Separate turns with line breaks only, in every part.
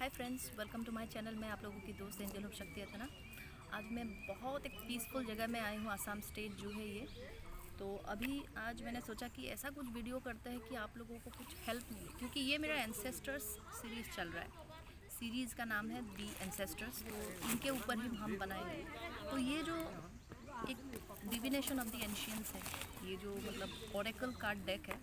Hi friends, welcome to my channel. मैं आप लोगों की दोस्त एंजल ऑफ शक्ति अतना। आज मैं बहुत एक पीसफुल जगह में आई हूँ, आसाम स्टेट जो है ये। तो अभी आज मैंने सोचा कि ऐसा कुछ वीडियो करते हैं कि आप लोगों को कुछ हेल्प मिले, क्योंकि ये मेरा एंसेस्टर्स सीरीज़ चल रहा है। सीरीज़ का नाम है दी एंसेस्टर्स, तो इनके ऊपर ही हम बनाएंगे। तो ये जो एक डिविनेशन ऑफ द एंशियंस है, ये जो मतलब ओरेकल कार्ड डेक है,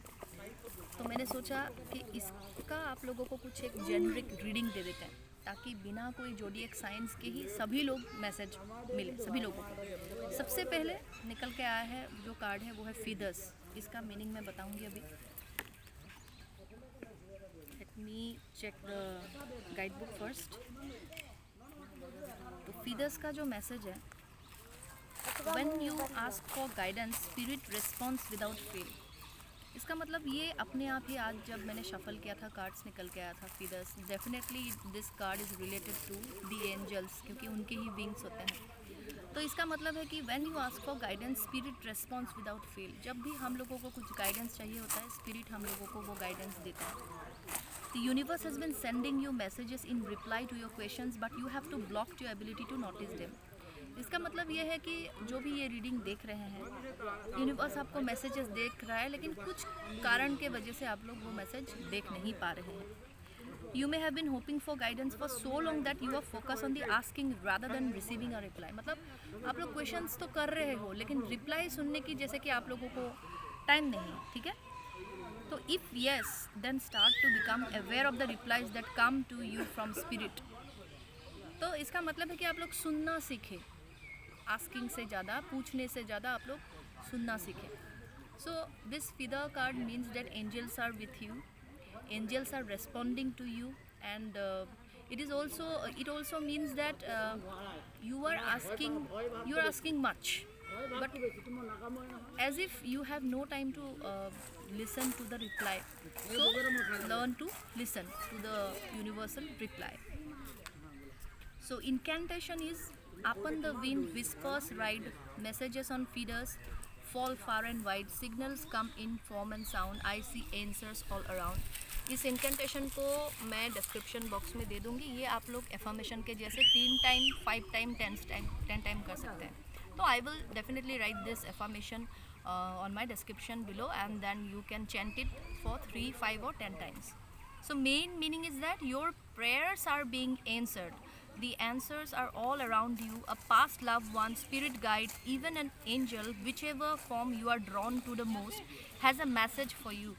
तो मैंने सोचा कि इसका आप लोगों को कुछ एक जेनरिक रीडिंग दे देते हैं, ताकि बिना कोई जोडिएक साइंस के ही सभी लोग मैसेज मिले सभी लोगों को। सबसे पहले निकल के आया है जो कार्ड है वो है फीदर्स। इसका मीनिंग मैं बताऊंगी अभी। Let me check the guide book first. तो फीदर्स का जो मैसेज है, when you ask for guidance spirit response without fail. इसका मतलब ये अपने आप ही, आज जब मैंने शफल किया था कार्ड्स निकल के आया था feathers. Definitely this card is related to the angels, क्योंकि उनके ही विंग्स होते हैं। तो इसका मतलब है कि when you ask for guidance spirit response without fail. जब भी हम लोगों को कुछ गाइडेंस चाहिए होता है, स्पिरिट हम लोगों को वो गाइडेंस देता है। The universe has been sending you messages in reply to your questions, but you have to block your ability to notice them. इसका मतलब ये है कि जो भी ये रीडिंग देख रहे हैं, यूनिवर्स आपको मैसेजेस देख रहा है, लेकिन कुछ कारण के वजह से आप लोग वो मैसेज देख नहीं पा रहे हैं। You may have been hoping for guidance for so long that you are focus on the asking rather than receiving a reply. मतलब आप लोग क्वेश्चंस तो कर रहे हो, लेकिन रिप्लाई सुनने की जैसे कि आप लोगों को टाइम नहीं, ठीक है। तो if yes, then start to become aware of the replies that come to you from spirit. तो इसका मतलब है कि आप लोग सुनना सीखें, आस्किंग से ज़्यादा, पूछने से ज़्यादा आप लोग सुनना सीखें। So this feather card means that angels are with you, angels are responding to you, and it also means that you are asking much, but as if you have no time to listen to the reply. So learn to listen to the universal reply. So incantation is upon the wind whispers ride, messages on feeders fall far and wide, signals come in form and sound, I see answers all around. इस इंकेंटेशन को मैं description box में दे दूँगी। ये आप लोग affirmation के जैसे 3 टाइम, 5 टाइम, 10 टाइम कर सकते हैं। तो I will definitely write this affirmation on my description below, and then you can chant it for 3, 5 or 10 times. So main meaning is that your prayers are being answered. The answers are all around you. A past loved one, spirit guide, even an angel, whichever form you are drawn to the most, has a message for you,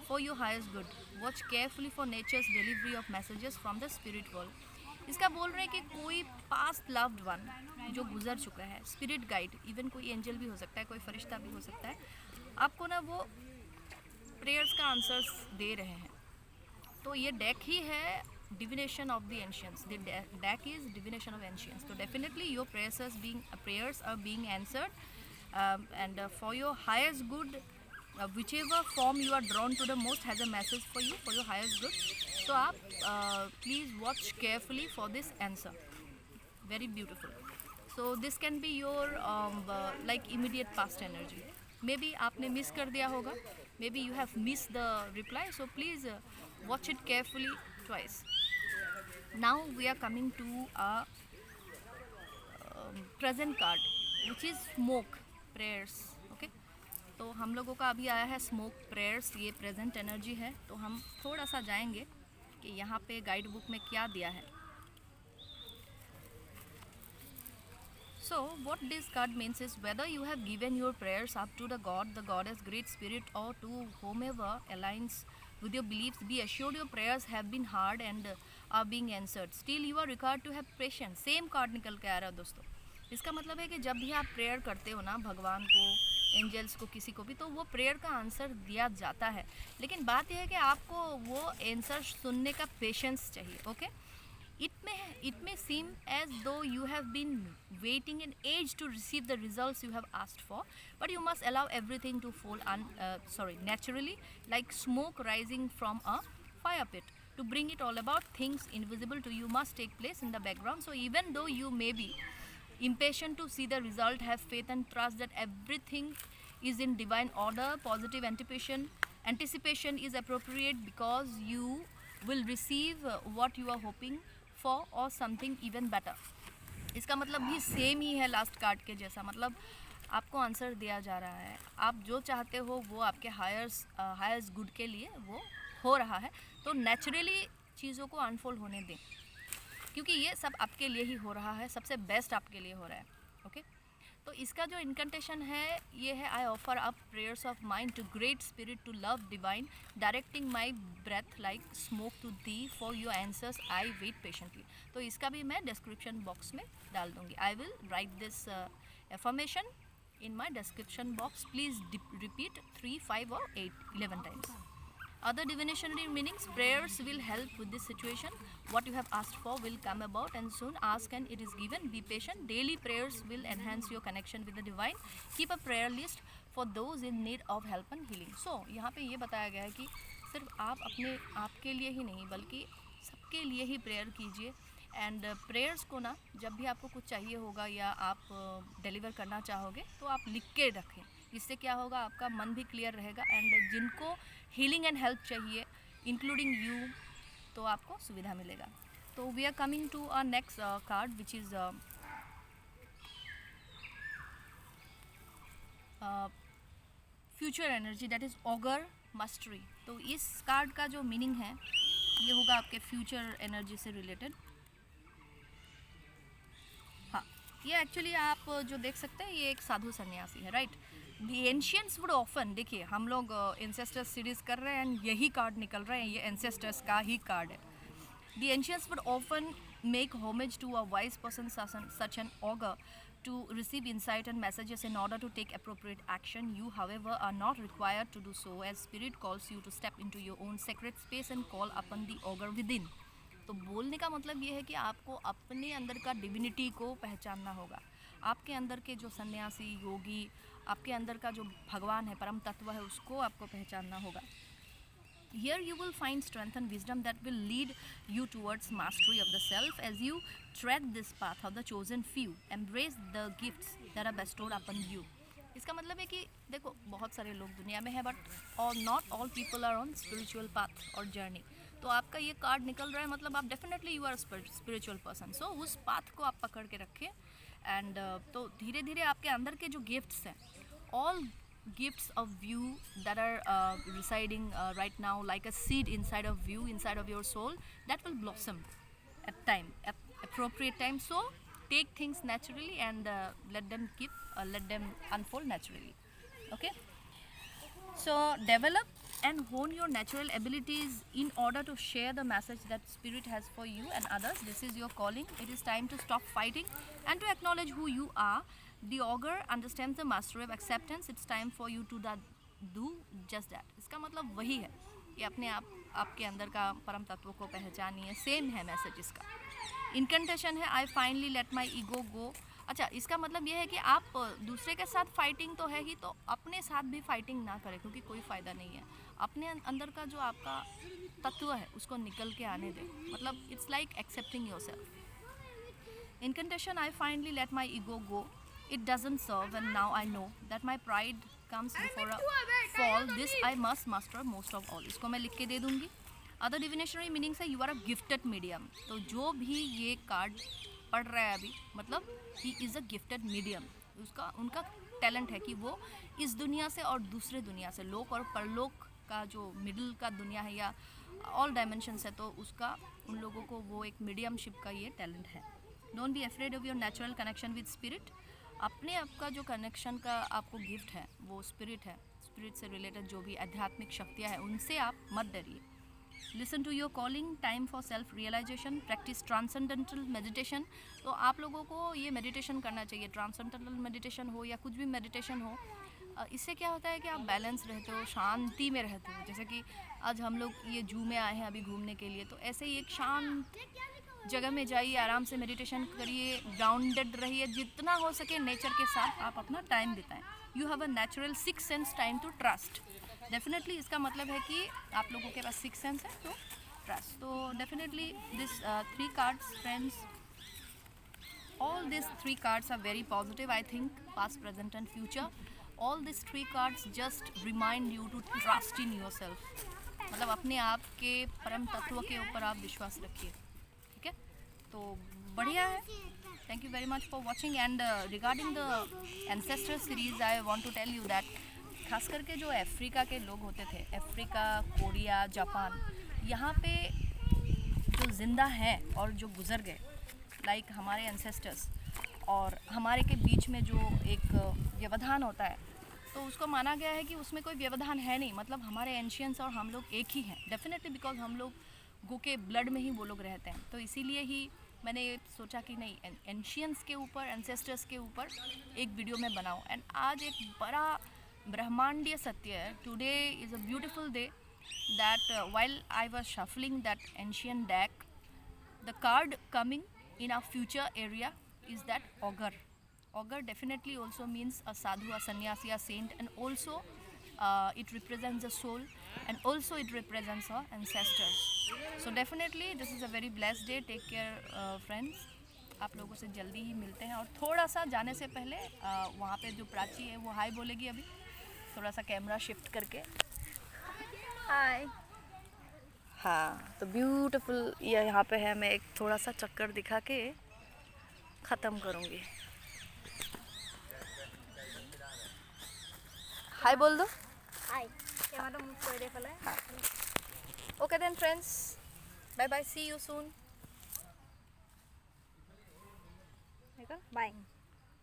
for your highest good. Watch carefully for nature's delivery of messages from the spirit world. इसका बोल रहे हैं कि कोई past loved one जो गुजर चुका है, स्पिरिट गाइड, इवन कोई एंजल भी हो सकता है, कोई फरिश्ता भी हो सकता है, आपको ना वो प्रेयर्स का आंसर्स दे रहे हैं। तो ये डेक ही है divination of the ancients. The deck is divination of ancients. So definitely your prayers are being answered, and for your highest good, whichever form you are drawn to the most has a message for you, for your highest good. So आप please watch carefully for this answer. Very beautiful. So this can be your like immediate past energy. Maybe आपने miss कर दिया होगा, maybe you have missed the reply, so please watch it carefully twice. Now we are coming to a present card, which is smoke prayers. Okay, तो हम लोगों का अभी आया है स्मोक प्रेयर्स, ये प्रेजेंट एनर्जी है। तो हम थोड़ा सा जाएंगे कि यहाँ पे गाइड बुक में क्या दिया है। So what this card means is, whether you have given your prayers up to the goddess, great spirit, or to whomever aligns with your beliefs, be assured your prayers have been heard and are being answered. Still you are required to have patience. Same card निकल के आ रहा है दोस्तों। इसका मतलब है कि जब भी आप प्रेयर करते हो ना, भगवान को, एंजल्स को, किसी को भी, तो वो प्रेयर का आंसर दिया जाता है, लेकिन बात यह है कि आपको वो आंसर सुनने का पेशेंस चाहिए। Okay, It may seem as though you have been waiting an age to receive the results you have asked for, but you must allow everything to fall naturally, like smoke rising from a fire pit. To bring it all about, things invisible to you must take place in the background. So even though you may be impatient to see the result, have faith and trust that everything is in divine order. Positive anticipation is appropriate because you will receive what you are hoping for or something even better. इसका मतलब भी same ही है last card के जैसा, मतलब आपको answer दिया जा रहा है, आप जो चाहते हो वो आपके हायर्स गुड के लिए वो हो रहा है, तो नेचुरली चीज़ों को अनफोल्ड होने दें, क्योंकि ये सब आपके लिए ही हो रहा है, सबसे बेस्ट आपके लिए हो रहा है. ओके, तो इसका जो इनकंटेशन है ये है, I offer up prayers of mind to great spirit to love divine, directing my breath like smoke to thee, for your answers I wait patiently. तो इसका भी मैं डिस्क्रिप्शन बॉक्स में डाल दूँगी. I will write this affirmation in my description box. Please repeat 3, 5 or 8, 11 times. Other divinatory meanings: prayers will help with this situation. What you have asked for will come about, and soon ask and it is given. Be patient. Daily prayers will enhance your connection with the divine. Keep a prayer list for those in need of help and healing. So यहाँ पे ये बताया गया है कि सिर्फ आप अपने आपके लिए ही नहीं बल्कि सबके लिए ही प्रेयर कीजिए. एंड प्रेयर्स को ना जब भी आपको कुछ चाहिए होगा या आप डिलीवर करना चाहोगे तो आप लिख के रखें. इससे क्या होगा, आपका मन भी क्लियर रहेगा, एंड जिनको हीलिंग एंड हेल्प चाहिए इंक्लूडिंग यू, तो आपको सुविधा मिलेगा. तो we are coming to our next card which is future energy, that is augur mastery. तो इस कार्ड का जो मीनिंग है ये होगा आपके फ्यूचर एनर्जी से रिलेटेड. ये एक्चुअली आप जो देख सकते हैं ये एक साधु सन्यासी है, right. The ancients would often, देखिए हम लोग एंसेस्टर्स सीरीज कर रहे हैं एंड यही कार्ड निकल रहे हैं, ये एंसेस्टर्स का ही कार्ड है. The ancients would often make homage to a wise person such an augur to receive insight and messages in order to take appropriate action. You, however, are not required to do so, as spirit calls you to step into your own sacred space and call upon the augur within. तो बोलने का मतलब ये है कि आपको अपने अंदर का डिविनिटी को पहचानना होगा, आपके अंदर के जो सन्यासी योगी, आपके अंदर का जो भगवान है, परम तत्व है, उसको आपको पहचानना होगा. Here you will find strength and wisdom that will lead you towards mastery of the self as you tread this path of the chosen few. Embrace the gifts that are bestowed upon you. इसका मतलब है कि देखो बहुत सारे लोग दुनिया में हैं, बट और not all people are on spiritual path और जर्नी. तो आपका ये कार्ड निकल रहा है, मतलब आप definitely you are spiritual person. So उस पाथ को आप पकड़ के रखें, एंड तो धीरे धीरे आपके अंदर के जो गिफ्ट्स हैं, all gifts of you that are residing right now like a seed inside of you, inside of your soul, that will blossom at appropriate time. So take things naturally and let them unfold naturally. Okay, so develop and hone your natural abilities in order to share the message that spirit has for you and others. This is your calling. It is time to stop fighting and to acknowledge who you are. The augur understands the mastery of acceptance. It's time for you to do just that. इसका मतलब वही है कि अपने आपके अंदर का परम तत्व को पहचानिए. सेम है मैसेज इसका. इनकंटेशन है, I finally let my ego go. अच्छा, इसका मतलब ये है कि आप दूसरे के साथ फाइटिंग तो है ही, तो अपने साथ भी फाइटिंग ना करें, क्योंकि कोई फ़ायदा नहीं है. अपने अंदर का जो आपका तत्व है उसको निकल के आने दें. मतलब it's like accepting yourself. Incantation, I finally let my ego go. It doesn't serve, and now I know that my pride comes before a fall. This I must master most of all. इसको मैं लिख के दे दूँगी. Other divinatory meanings है, you are a gifted medium. तो जो भी ये कार्ड पढ़ रहा है अभी, मतलब he is a gifted medium. उनका टैलेंट है कि वो इस दुनिया से और दूसरे दुनिया से, लोक और परलोक का जो मिडिल का दुनिया है या ऑल डायमेंशंस है, तो उसका उन लोगों को वो एक मीडियमशिप का ये टैलेंट है. Don't be afraid of your natural connection with spirit. अपने आप का जो कनेक्शन का आपको गिफ्ट है वो स्पिरिट है. स्पिरिट से रिलेटेड जो भी आध्यात्मिक शक्तियाँ हैं उनसे आप मत डरिए. Listen to your calling. Time for self realisation. Practice transcendental meditation. तो आप लोगों को ये मेडिटेशन करना चाहिए, ट्रांसेंडेंटल मेडिटेशन हो या कुछ भी मेडिटेशन हो. इससे क्या होता है कि आप बैलेंस रहते हो, शांति में रहते हो. जैसे कि आज हम लोग ये जू में आए हैं अभी घूमने के लिए, तो ऐसे ही एक शांत जगह में जाइए, आराम से मेडिटेशन करिए, ग्राउंडेड रहिए, जितना हो सके नेचर के साथ आप अपना टाइम बिताएं. You have a natural six sense time to trust. Definitely इसका मतलब है कि आप लोगों के पास सिक्स सेंस है, तो ट्रस्ट. तो definitely this 3 cards, friends, all these 3 cards are very positive. I think past, present and future, all these 3 cards just remind you to trust in yourself. मतलब अपने आप के परम तत्व के ऊपर आप विश्वास रखिए, ठीक है। तो बढ़िया है। Thank you very much for watching. And regarding the ancestor series I want to tell you that खास करके जो अफ्रीका के लोग होते थे, अफ्रीका, कोरिया, जापान, यहाँ पे जो ज़िंदा हैं और जो गुज़र गए, लाइक हमारे एंसेस्टर्स, और हमारे के बीच में जो एक व्यवधान होता है, तो उसको माना गया है कि उसमें कोई व्यवधान है नहीं, मतलब हमारे एंशियंस और हम लोग एक ही हैं डेफिनेटली, बिकॉज हम लोग गो के ब्लड में ही वो लोग रहते हैं। तो इसीलिए ही मैंने सोचा कि नहीं, एंशियंस के ऊपर, एंसेस्टर्स के ऊपर एक वीडियो में बनाऊं। एंड आज एक बड़ा ब्रह्मांडीय सत्य है। Today is a beautiful day that while I was shuffling that ancient deck, the card coming in our future area is that augur. Augur definitely also means a sadhu, a sannyasi, a saint, and also it represents the soul, and also it represents our ancestors. So definitely this is a very blessed day. Take care friends. आप लोगों से जल्दी ही मिलते हैं। और थोड़ा सा जाने से पहले वहाँ पे जो प्राची है वो हाय बोलेगी। अभी थोड़ा सा कैमरा शिफ्ट करके हाय। हाँ, तो ब्यूटीफुल ये यहाँ पे है। मैं एक थोड़ा सा चक्कर दिखा के ख़त्म करूँगी। हाय बोल दो। हाय। कैमरा मुझ को दे फले। Okay then friends, bye bye, see you soon. Bye.